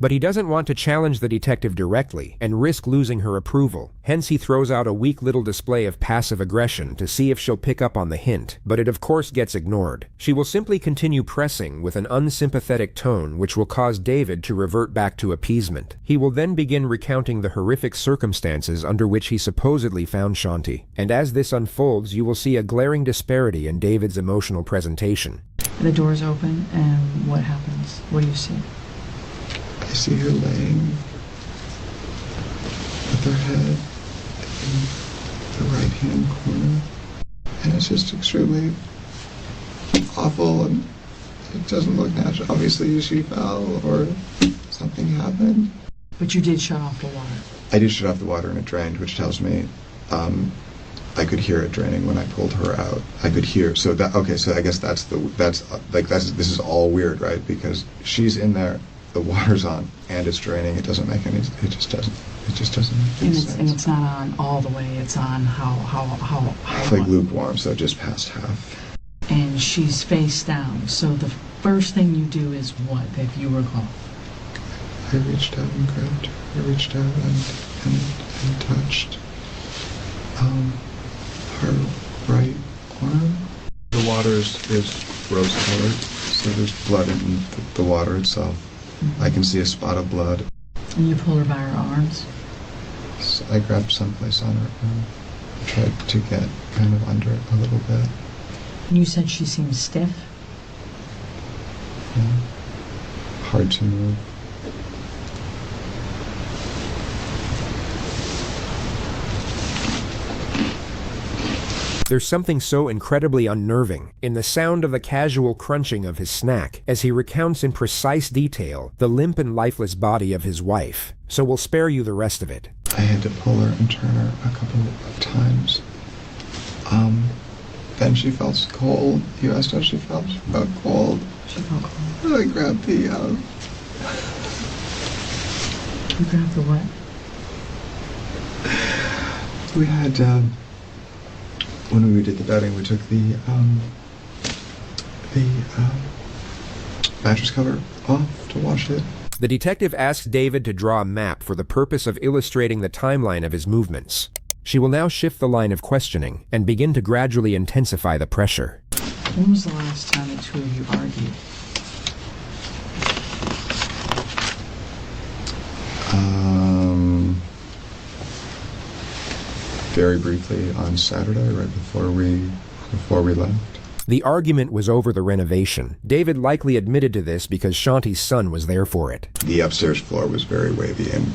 But he doesn't want to challenge the detective directly and risk losing her approval. Hence he throws out a weak little display of passive aggression to see if she'll pick up on the hint, but it of course gets ignored. She will simply continue pressing with an unsympathetic tone which will cause David to revert back to appeasement. He will then begin recounting the horrific circumstances under which he supposedly found Shanti. And as this unfolds, you will see a glaring disparity in David's emotional presentation. The door's open, and what happens? What do you see? I see her laying with her head in the right-hand corner, and it's just extremely awful, and it doesn't look natural. Obviously, she fell or something happened. But you did shut off the water. I did shut off the water, and it drained, which tells me I could hear it draining when I pulled her out. I could hear. So that okay. So I guess this is all weird, right? Because she's in there, the water's on, and it's draining. It doesn't make any. It just doesn't make any sense. And it's not on all the way. It's on how like lukewarm, so just past half. And she's face down. So the first thing you do is what, if you recall? I reached out and grabbed her. I reached out and touched her right arm. The water is rose colored, so there's blood in the water itself. I can see a spot of blood. And you pull her by her arms? So I grabbed someplace on her arm, tried to get kind of under it a little bit. And you said she seemed stiff? Yeah. Hard to move. There's something so incredibly unnerving in the sound of the casual crunching of his snack as he recounts in precise detail the limp and lifeless body of his wife, so we'll spare you the rest of it. I had to pull her and turn her a couple of times. Then she felt cold. You asked how she felt. She felt cold. She felt cold. I grabbed the, You grabbed the what? We had, when we did the bedding, we took the mattress cover off to wash it. The detective asks David to draw a map for the purpose of illustrating the timeline of his movements. She will now shift the line of questioning and begin to gradually intensify the pressure. When was the last time the two of you argued? Very briefly on Saturday, right before we left. The argument was over the renovation. David likely admitted to this because Shanti's son was there for it. The upstairs floor was very wavy, and